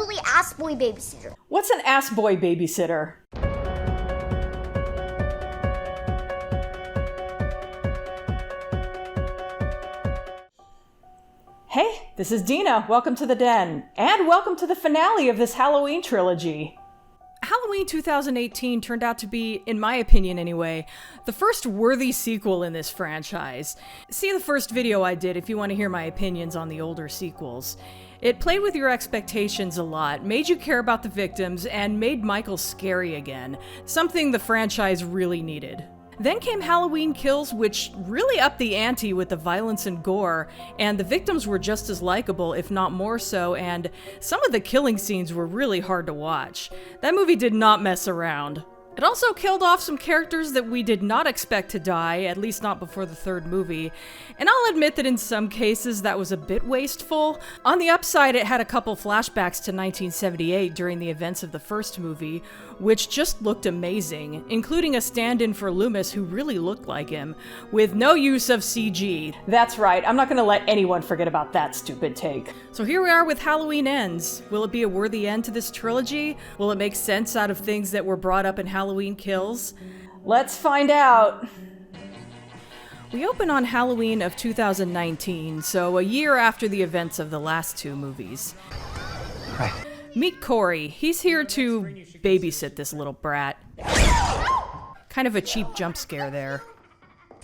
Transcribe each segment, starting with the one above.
ugly ass boy babysitter. What's an ass boy babysitter? Hey, this is Dina. Welcome to the Den. And welcome to the finale of this Halloween trilogy. Halloween 2018 turned out to be, in my opinion anyway, the first worthy sequel in this franchise. See the first video I did if you want to hear my opinions on the older sequels. It played with your expectations a lot, made you care about the victims, and made Michael scary again, something the franchise really needed. Then came Halloween Kills, which really upped the ante with the violence and gore, and the victims were just as likable, if not more so, and some of the killing scenes were really hard to watch. That movie did not mess around. It also killed off some characters that we did not expect to die, at least not before the third movie, and I'll admit that in some cases that was a bit wasteful. On the upside, it had a couple flashbacks to 1978 during the events of the first movie, which just looked amazing, including a stand-in for Loomis who really looked like him, with no use of CG. That's right, I'm not gonna let anyone forget about that stupid take. So here we are with Halloween Ends. Will it be a worthy end to this trilogy? Will it make sense out of things that were brought up in Halloween Kills? Let's find out. We open on Halloween of 2019, so a year after the events of the last two movies. Right. Meet Corey. He's here to babysit this little brat. Kind of a cheap jump scare there.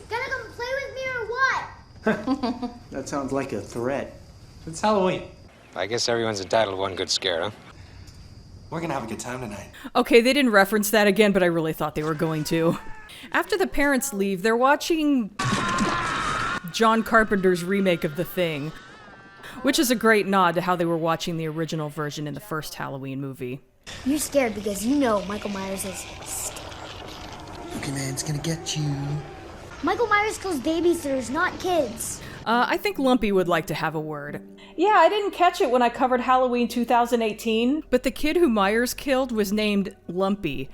Gonna come play with me or what? That sounds like a threat. It's Halloween. I guess everyone's entitled to one good scare, huh? We're gonna have a good time tonight. Okay, they didn't reference that again, but I really thought they were going to. After the parents leave, they're watching John Carpenter's remake of The Thing, which is a great nod to how they were watching the original version in the first Halloween movie. You're scared because you know Michael Myers is Boogeyman's gonna get you. Michael Myers kills babysitters, not kids. I think Lumpy would like to have a word. Yeah, I didn't catch it when I covered Halloween 2018, but the kid who Myers killed was named Lumpy.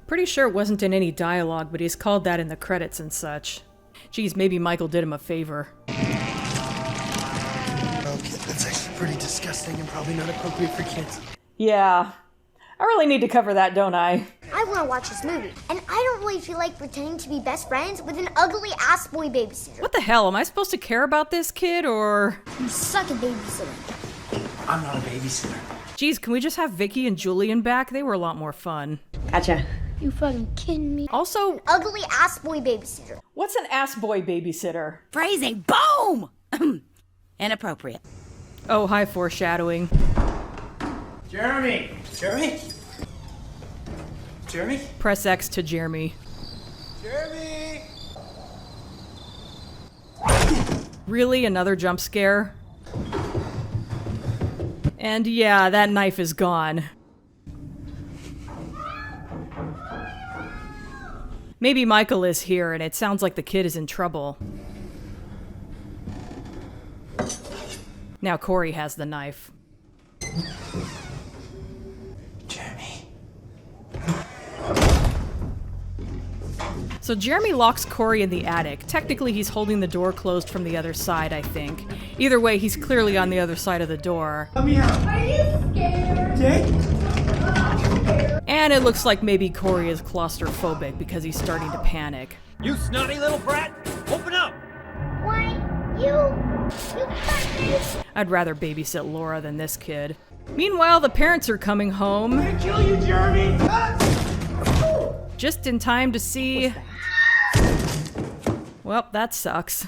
Pretty sure it wasn't in any dialogue, but he's called that in the credits and such. Geez, maybe Michael did him a favor. Okay, that's actually pretty disgusting and probably not appropriate for kids. Yeah, I really need to cover that, don't I? I want to watch this movie, and I don't really feel like pretending to be best friends with an ugly ass boy babysitter. What the hell, am I supposed to care about this kid, or...? You suck at babysitting. I'm not a babysitter. Geez, can we just have Vicky and Julian back? They were a lot more fun. Gotcha. You fucking kidding me? Also, Ugly ass boy babysitter. what's an ass boy babysitter? Phrasing. Boom! Inappropriate. Oh, hi, foreshadowing. Jeremy! Jeremy? Jeremy? Press X to Jeremy. Jeremy! Really? Another jump scare? And yeah, that knife is gone. Maybe Michael is here, and it sounds like the kid is in trouble. Now Corey has the knife. Jeremy. So Jeremy locks Corey in the attic. Technically, he's holding the door closed from the other side, I think. Either way, he's clearly on the other side of the door. Let me out. Are you scared? Jake? And it looks like maybe Corey is claustrophobic because he's starting to panic. You snotty little brat! Open up! Why? You fucking... I'd rather babysit Laura than this kid. Meanwhile, the parents are coming home. I'm gonna kill you, Jeremy! Just in time to see... Well, that sucks.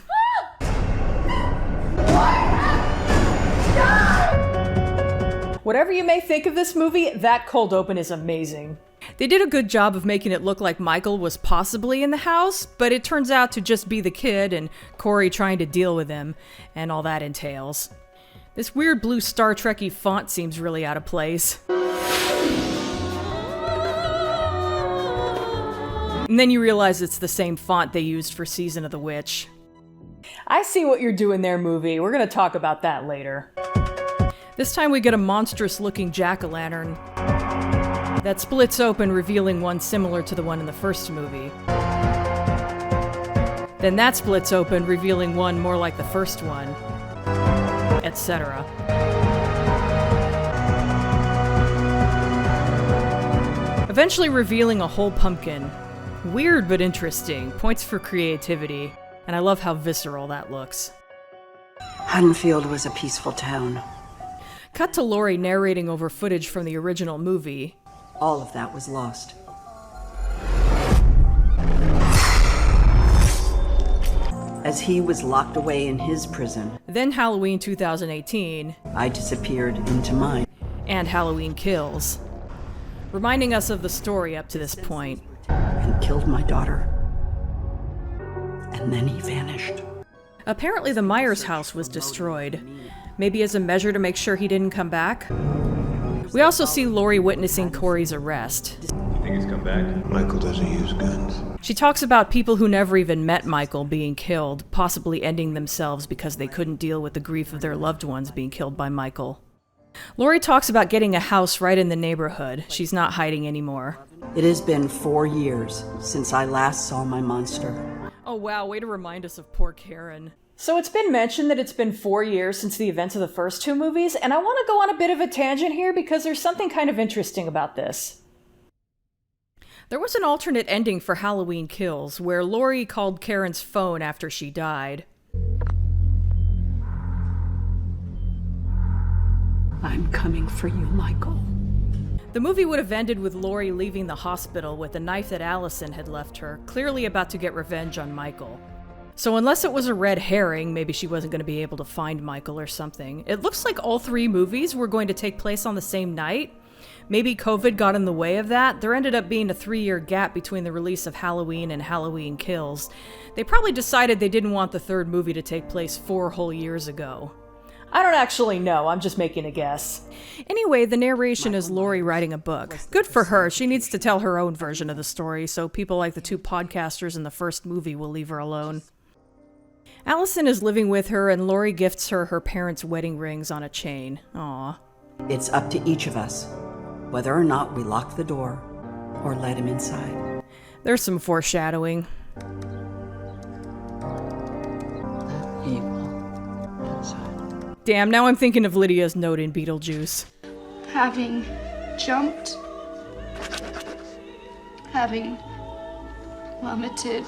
Whatever you may think of this movie, that cold open is amazing. They did a good job of making it look like Michael was possibly in the house, but it turns out to just be the kid and Corey trying to deal with him, and all that entails. This weird blue Star Trek-y font seems really out of place. And then you realize it's the same font they used for Season of the Witch. I see what you're doing there, movie. We're gonna talk about that later. This time we get a monstrous-looking jack-o'-lantern that splits open, revealing one similar to the one in the first movie. Then that splits open, revealing one more like the first one, etc. eventually revealing a whole pumpkin. Weird but interesting, points for creativity, and I love how visceral that looks. Haddonfield was a peaceful town. Cut to Laurie narrating over footage from the original movie. All of that was lost. As he was locked away in his prison, Then Halloween 2018, I disappeared into mine. and Halloween Kills, reminding us of the story up to this point. And killed my daughter. And then he vanished. Apparently the Myers house was destroyed, maybe as a measure to make sure he didn't come back. We also see Laurie witnessing Corey's arrest. Think he's come back? Michael doesn't use guns. She talks about people who never even met Michael being killed, possibly ending themselves because they couldn't deal with the grief of their loved ones being killed by Michael. Laurie talks about getting a house right in the neighborhood. She's not hiding anymore. It has been 4 years since I last saw my monster. Oh wow, way to remind us of poor Karen. So it's been mentioned that it's been 4 years since the events of the first two movies, and I want to go on a bit of a tangent here because there's something kind of interesting about this. There was an alternate ending for Halloween Kills, where Laurie called Karen's phone after she died. I'm coming for you, Michael. The movie would have ended with Laurie leaving the hospital with the knife that Allison had left her, clearly about to get revenge on Michael. So unless it was a red herring, maybe she wasn't going to be able to find Michael or something. It looks like all three movies were going to take place on the same night. Maybe COVID got in the way of that. There ended up being a 3-year gap between the release of Halloween and Halloween Kills. They probably decided they didn't want the third movie to take place 4 whole years ago. I don't actually know, I'm just making a guess. Anyway, the narration is Laurie writing a book. Good for her, she needs to tell her own version of the story, so people like the two podcasters in the first movie will leave her alone. Allison is living with her, and Laurie gifts her her parents' wedding rings on a chain. Aww. It's up to each of us, whether or not we lock the door or let him inside. There's some foreshadowing. Evil inside. Damn, now I'm thinking of Lydia's note in Beetlejuice. Having jumped, having vomited.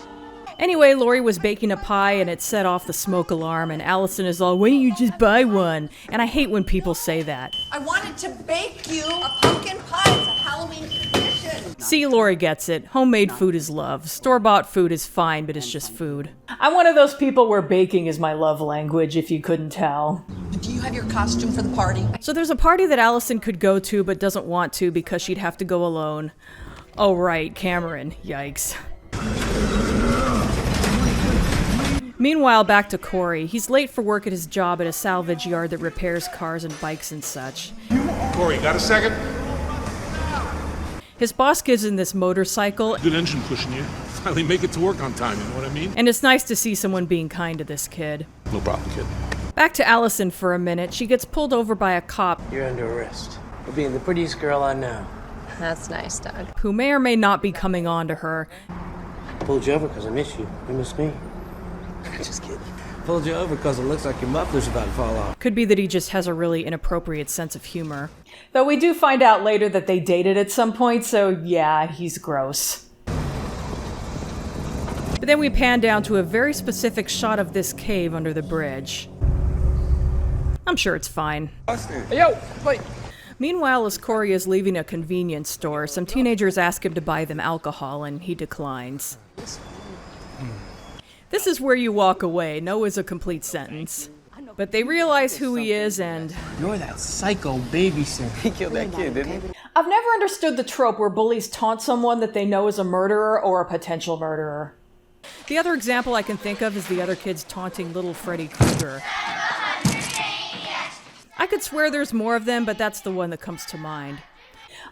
Anyway, Laurie was baking a pie and it set off the smoke alarm, and Allison is all, why don't you just buy one? And I hate when people say that. I wanted to bake you a pumpkin pie. It's a Halloween tradition. See, Laurie gets it. Homemade food is love. Store-bought food is fine, but it's just food. I'm one of those people where baking is my love language, if you couldn't tell. Do you have your costume for the party? So there's a party that Allison could go to but doesn't want to because she'd have to go alone. Oh right, Cameron. Yikes. Meanwhile, back to Corey. He's late for work at his job at a salvage yard that repairs cars and bikes and such. Corey, got a second? His boss gives him this motorcycle. Good engine pushing you. Finally make it to work on time, you know what I mean? And it's nice to see someone being kind to this kid. No problem, kid. Back to Allison for a minute. She gets pulled over by a cop. You're under arrest for being the prettiest girl I know. That's nice, Doug. Who may or may not be coming on to her. Pulled you over because I miss you. You miss me. Just kidding. Pulled you over because it looks like your muffler's about to fall off. Could be that he just has a really inappropriate sense of humor. Though we do find out later that they dated at some point, so yeah, he's gross. But then we pan down to a very specific shot of this cave under the bridge. I'm sure it's fine. Hey, yo, wait. Meanwhile, as Corey is leaving a convenience store, some teenagers ask him to buy them alcohol, and he declines. This is where you walk away. No is a complete sentence. But they realize who he is, and... You're that psycho babysitter. He killed that kid, didn't he? I've never understood the trope where bullies taunt someone that they know is a murderer or a potential murderer. The other example I can think of is the other kids taunting little Freddy Krueger. I could swear there's more of them, but that's the one that comes to mind.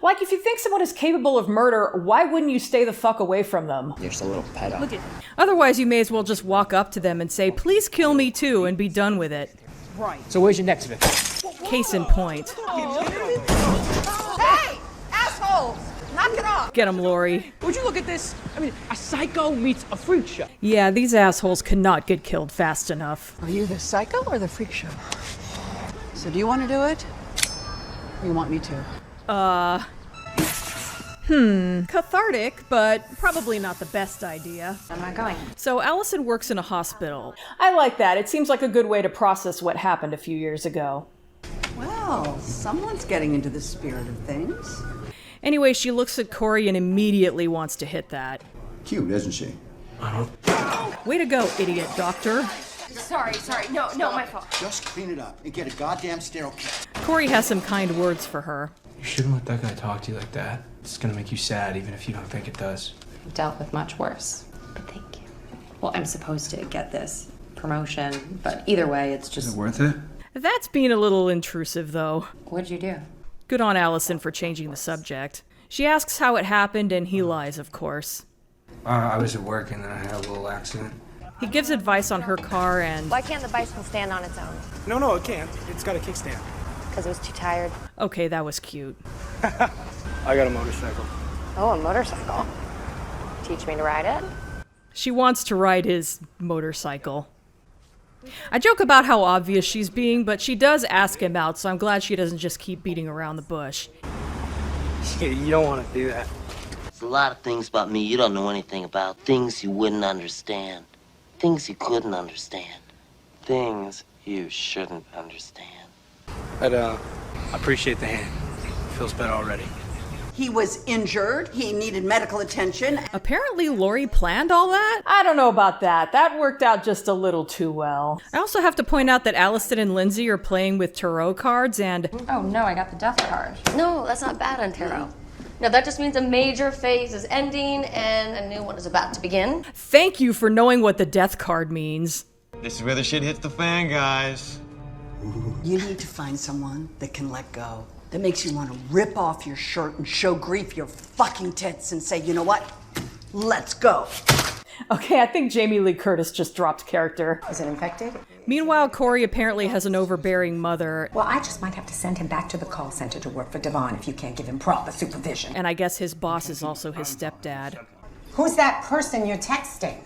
Like, if you think someone is capable of murder, why wouldn't you stay the fuck away from them? You're just a little pedo. Otherwise, you may as well just walk up to them and say, please kill me too, and be done with it. Right. So where's your next victim? Case in point. Hey, assholes! Knock it off! Get him, Laurie. Would you look at this? I mean, a psycho meets a freak show. Yeah, these assholes cannot get killed fast enough. Are you the psycho or the freak show? So do you want to do it? Or you want me to? Cathartic, but probably not the best idea. I'm not going. So Allison works in a hospital. I like that. It seems like a good way to process what happened a few years ago. Well, someone's getting into the spirit of things. Anyway, she looks at Corey and immediately wants to hit that. Cute, isn't she? Way to go, idiot doctor. Sorry. No, my fault. Just clean it up and get a goddamn sterile kit. Corey has some kind words for her. You shouldn't let that guy talk to you like that. It's gonna make you sad, even if you don't think it does. I've dealt with much worse. But thank you. Well, I'm supposed to get this promotion, but either way, it's just... Is it worth it? That's being a little intrusive, though. What'd you do? Good on Allison for changing the subject. She asks how it happened, and he lies, of course. I was at work and then I had a little accident. He gives advice on her car and... Why can't the bicycle stand on its own? No, it can't. It's got a kickstand. Because it was too tired. Okay, that was cute. I got a motorcycle. Oh, a motorcycle. Teach me to ride it? She wants to ride his motorcycle. I joke about how obvious she's being, but she does ask him out, so I'm glad she doesn't just keep beating around the bush. Yeah, you don't want to do that. There's a lot of things about me you don't know anything about. Things you wouldn't understand. Things you couldn't understand. Things you shouldn't understand. But, I appreciate the hand. Feels better already. He was injured. He needed medical attention. Apparently Lori planned all that? I don't know about that. That worked out just a little too well. I also have to point out that Allison and Lindsay are playing with tarot cards and... Oh no, I got the death card. No, that's not bad on tarot. No, that just means a major phase is ending and a new one is about to begin. Thank you for knowing what the death card means. This is where the shit hits the fan, guys. You need to find someone that can let go. That makes you want to rip off your shirt and show grief your fucking tits and say, you know what? Let's go. Okay, I think Jamie Lee Curtis just dropped character. Is it infected? Meanwhile, Corey apparently has an overbearing mother. Well, I just might have to send him back to the call center to work for Devon if you can't give him proper supervision. And I guess his boss is also his stepdad. Who's that person you're texting?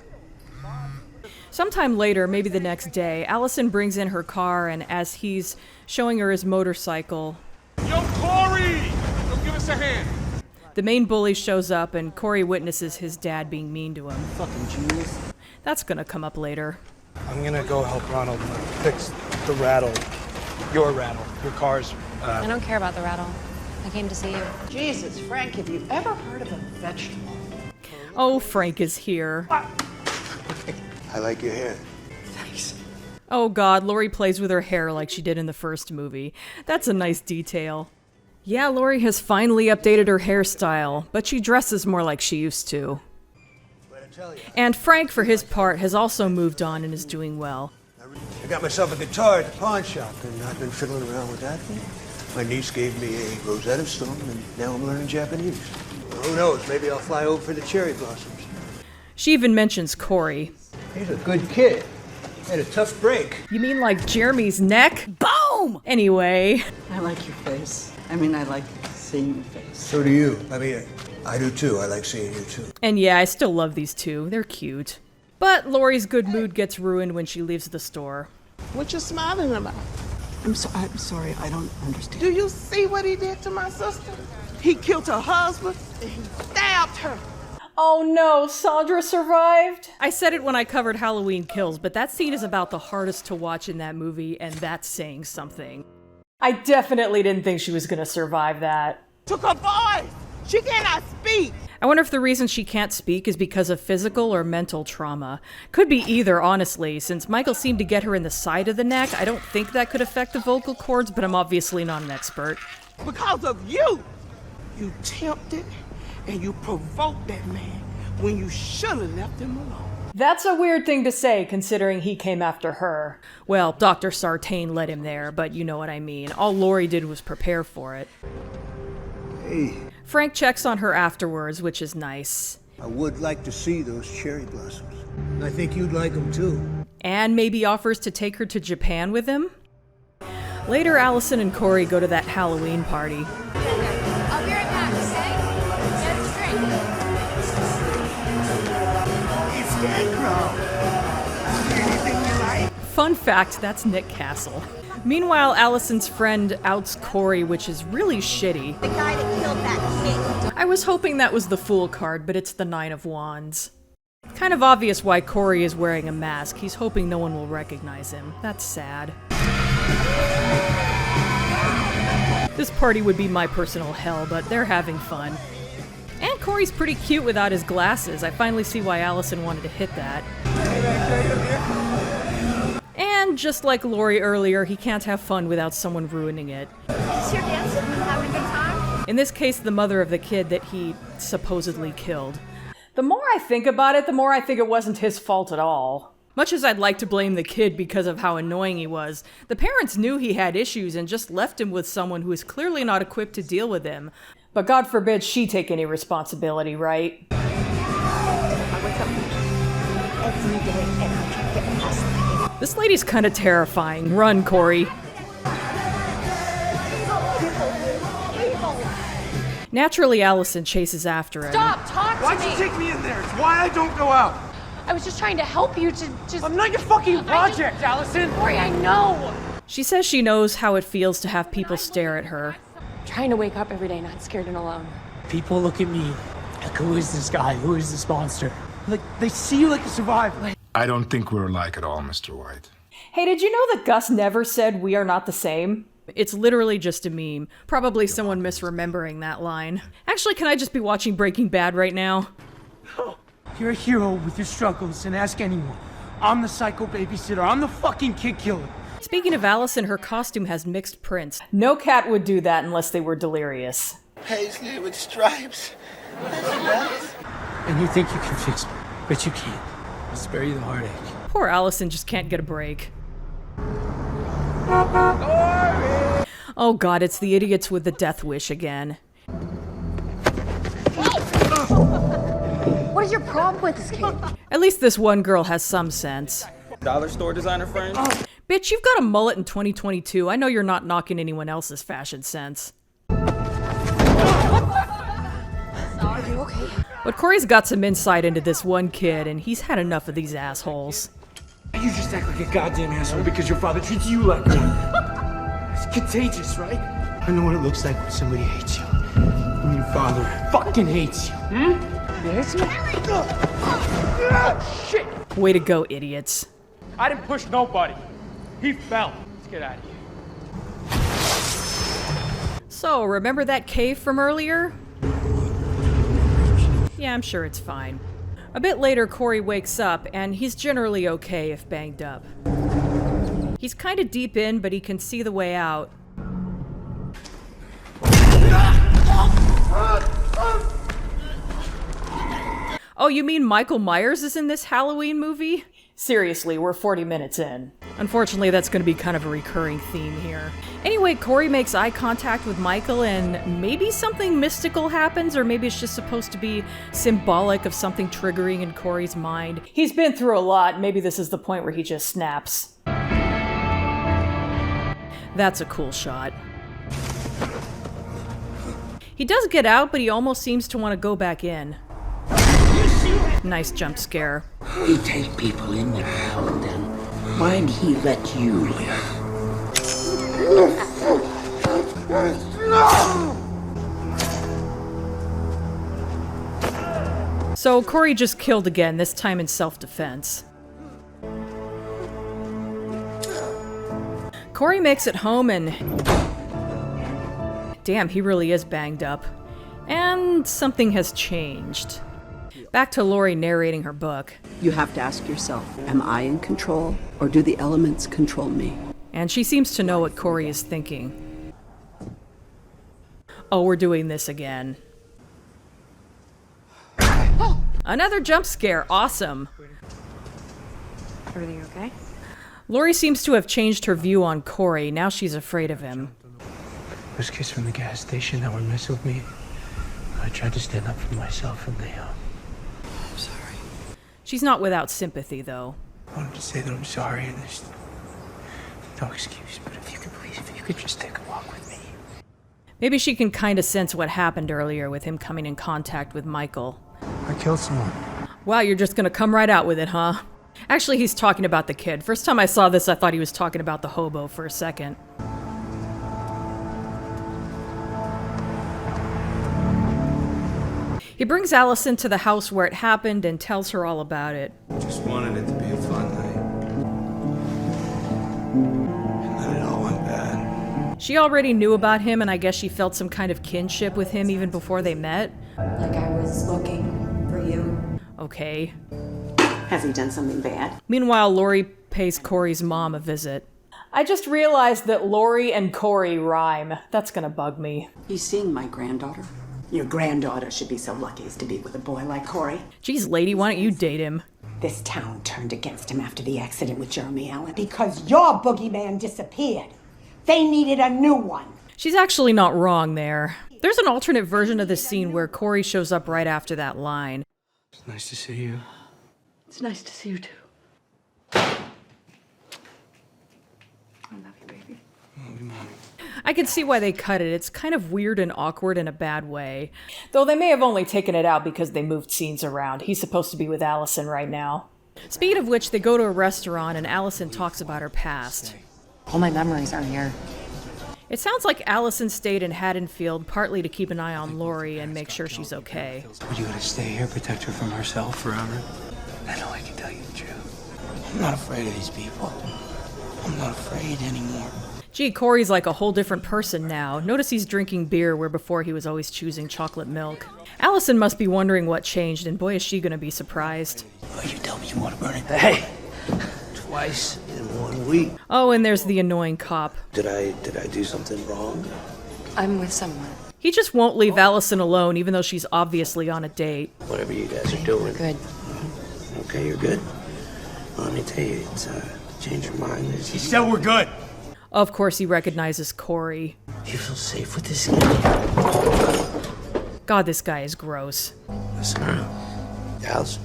Sometime later, maybe the next day, Allison brings in her car, and as he's showing her his motorcycle... Yo, Corey! Go give us a hand. The main bully shows up, and Corey witnesses his dad being mean to him. Fucking genius. That's gonna come up later. I'm gonna go help Ronald fix the rattle. Your car's... I don't care about the rattle. I came to see you. Jesus, Frank, have you ever heard of a vegetable? Oh, Frank is here. I like your hair. Thanks. Oh god, Lori plays with her hair like she did in the first movie. That's a nice detail. Yeah, Lori has finally updated her hairstyle, but she dresses more like she used to. And Frank, for his part, has also moved on and is doing well. I got myself a guitar at the pawn shop, and I've been fiddling around with that. My niece gave me a Rosetta Stone, and now I'm learning Japanese. Well, who knows? Maybe I'll fly over for the cherry blossoms. She even mentions Corey. He's a good kid. Had a tough break. You mean like Jeremy's neck? Boom! Anyway. I like your face. I like seeing your face. So do you. I do too. I like seeing you too. And yeah, I still love these two. They're cute. But Lori's good mood gets ruined when she leaves the store. What you smiling about? I'm sorry, I don't understand. Do you see what he did to my sister? He killed her husband and he stabbed her. Oh no, Sandra survived? I said it when I covered Halloween Kills, but that scene is about the hardest to watch in that movie, and that's saying something. I definitely didn't think she was gonna survive that. Took her voice. She cannot speak. I wonder if the reason she can't speak is because of physical or mental trauma. Could be either, honestly. Since Michael seemed to get her in the side of the neck, I don't think that could affect the vocal cords, but I'm obviously not an expert. Because of you. You tempted and you provoked that man when you should have left him alone. That's a weird thing to say, considering he came after her. Well, Dr. Sartain led him there, but you know what I mean. All Lori did was prepare for it. Hey. Frank checks on her afterwards, which is nice. I would like to see those cherry blossoms. I think you'd like them too. And maybe offers to take her to Japan with him? Later, Allison and Corey go to that Halloween party. I'll be right back, okay? Get a drink. It's Scarecrow. Anything you like? Fun fact, that's Nick Castle. Meanwhile, Allison's friend outs Corey, which is really shitty. The guy that killed that kid. I was hoping that was the Fool card, but it's the Nine of Wands. Kind of obvious why Corey is wearing a mask. He's hoping no one will recognize him. That's sad. This party would be my personal hell, but they're having fun. And Corey's pretty cute without his glasses. I finally see why Allison wanted to hit that. And just like Lori earlier, he can't have fun without someone ruining it. Is your dancing? Having a good time? In this case, the mother of the kid that he supposedly killed. The more I think about it, the more I think it wasn't his fault at all. Much as I'd like to blame the kid because of how annoying he was, the parents knew he had issues and just left him with someone who is clearly not equipped to deal with him. But God forbid she take any responsibility, right? I wake up every day and I can't get past it. This lady's kind of terrifying. Run, Corey. Naturally, Allison chases after him. Stop! Talk to Why'd me! you take me in there? It's why I don't go out. I was just trying to help you to just... I'm not your fucking project, Allison. Corey, I know! She says she knows how it feels to have people stare at her. I'm trying to wake up every day not scared and alone. People look at me like, who is this guy? Who is this monster? Like, they see you like a survivor. I don't think we're alike at all, Mr. White. Hey, did you know that Gus never said we are not the same? It's literally just a meme. Probably someone misremembering that line. Actually, can I just be watching Breaking Bad right now? You're a hero with your struggles, and ask anyone. I'm the psycho babysitter. I'm the fucking kid killer. Speaking of Allison, her costume has mixed prints. No cat would do that unless they were delirious. Paisley with stripes. And you think you can fix me, but you can't. I'll spare you the heartache. Poor Allison just can't get a break. Oh god, it's the idiots with the death wish again. What is your problem with this kid? At least this one girl has some sense. Dollar store designer friend? Bitch, you've got a mullet in 2022. I know you're not knocking anyone else's fashion sense. Are you okay? But Corey's got some insight into this one kid, and he's had enough of these assholes. You just act like a goddamn asshole because your father treats you like one. It's contagious, right? I know what it looks like when somebody hates you. When your father fucking hates you. Yes? Shit! Way to go, idiots. I didn't push nobody. He fell. Let's get out of here. So, remember that cave from earlier? Yeah, I'm sure it's fine. A bit later, Corey wakes up, and he's generally okay if banged up. He's kind of deep in, but he can see the way out. Oh, you mean Michael Myers is in this Halloween movie? Seriously, we're 40 minutes in. Unfortunately, that's going to be kind of a recurring theme here. Anyway, Corey makes eye contact with Michael, and maybe something mystical happens, or maybe it's just supposed to be symbolic of something triggering in Corey's mind. He's been through a lot. Maybe this is the point where he just snaps. That's a cool shot. He does get out, but he almost seems to want to go back in. Nice jump scare. We take people in there now and then. Why'd he let you live? So Corey just killed again, this time in self-defense. Corey makes it home and... Damn, he really is banged up. And something has changed. Back to Lori narrating her book. You have to ask yourself, am I in control, or do the elements control me? And she seems to know what Corey is thinking. Oh, we're doing this again. Oh! Another jump scare, awesome. Everything okay? Lori seems to have changed her view on Corey, now she's afraid of him. Those kids from the gas station that were messing with me, I tried to stand up for myself and they, I'm sorry. She's not without sympathy, though. I wanted to say that I'm sorry and there's no excuse, but if you could just take a walk with me. Maybe she can kind of sense what happened earlier with him coming in contact with Michael. I killed someone. Wow, you're just gonna come right out with it, huh? Actually, he's talking about the kid. First time I saw this, I thought he was talking about the hobo for a second. He brings Allison to the house where it happened and tells her all about it. Just wanted it to be a fun night. And then it all went bad. She already knew about him, and I guess she felt some kind of kinship with him even before they met. Like I was looking for you. Okay. Has he done something bad? Meanwhile, Lori pays Corey's mom a visit. I just realized that Lori and Corey rhyme. That's gonna bug me. You seeing my granddaughter? Your granddaughter should be so lucky as to be with a boy like Corey. Geez, lady, why don't you date him? This town turned against him after the accident with Jeremy Allen. Because your boogeyman disappeared. They needed a new one. She's actually not wrong there. There's an alternate version of this scene where Corey shows up right after that line. It's nice to see you. It's nice to see you too. I can see why they cut it. It's kind of weird and awkward in a bad way. Though they may have only taken it out because they moved scenes around. He's supposed to be with Allison right now. Speaking of which, they go to a restaurant and Allison talks about her past. All my memories are here. It sounds like Allison stayed in Haddonfield partly to keep an eye on Lori and make sure she's okay. Are you gonna stay here, protect her from herself forever? I know I can tell you the truth. I'm not afraid of these people. I'm not afraid anymore. Gee, Corey's like a whole different person now. Notice he's drinking beer where before he was always choosing chocolate milk. Allison must be wondering what changed, and boy is she gonna be surprised. Oh, you tell me you want to burn it. Hey! Twice in 1 week. Oh, and there's the annoying cop. Did I do something wrong? I'm with someone. He just won't leave Allison alone, even though she's obviously on a date. Whatever you guys are doing. Good. Okay, you're good? Well, let me tell you, it's change your mind. He said we're good. Of course he recognizes Corey. You feel safe with this guy? God, this guy is gross. Listen around. Allison.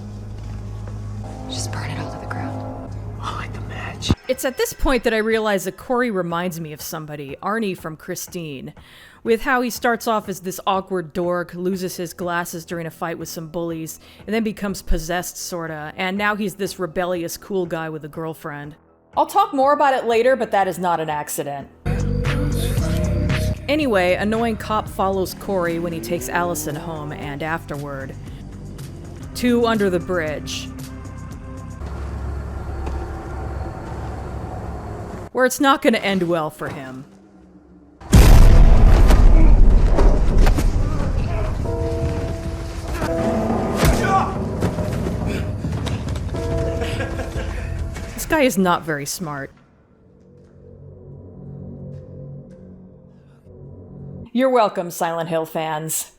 Just burn it all to the ground. I like the match. It's at this point that I realize that Corey reminds me of somebody, Arnie from Christine, with how he starts off as this awkward dork, loses his glasses during a fight with some bullies, and then becomes possessed, sorta, and now he's this rebellious cool guy with a girlfriend. I'll talk more about it later, but that is not an accident. Anyway, annoying cop follows Corey when he takes Allison home and afterward. To under the bridge, where it's not going to end well for him. This guy is not very smart. You're welcome, Silent Hill fans.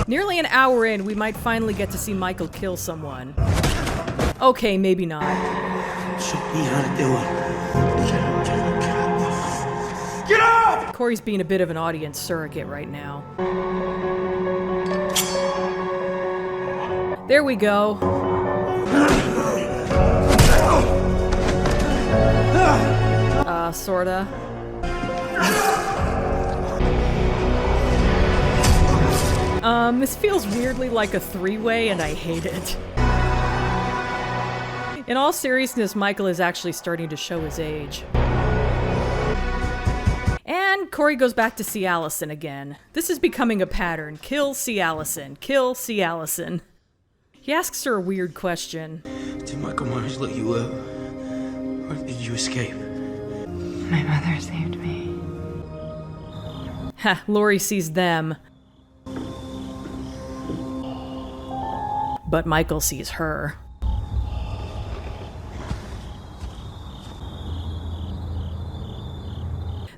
Nearly an hour in, we might finally get to see Michael kill someone. Okay, maybe not. Show me how to do it. Get up! Corey's being a bit of an audience surrogate right now. There we go. Sorta. This feels weirdly like a three-way, and I hate it. In all seriousness, Michael is actually starting to show his age. And Corey goes back to see Allison again. This is becoming a pattern. Kill, see Allison. Kill, see Allison. He asks her a weird question. Did Michael Myers let you out? Or did you escape? My mother saved me. Ha, Lori sees them. But Michael sees her.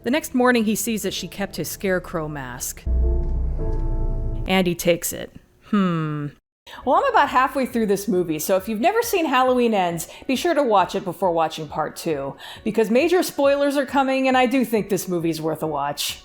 The next morning, he sees that she kept his scarecrow mask. And he takes it. Well, I'm about halfway through this movie, so if you've never seen Halloween Ends, be sure to watch it before watching part 2, because major spoilers are coming, and I do think this movie's worth a watch.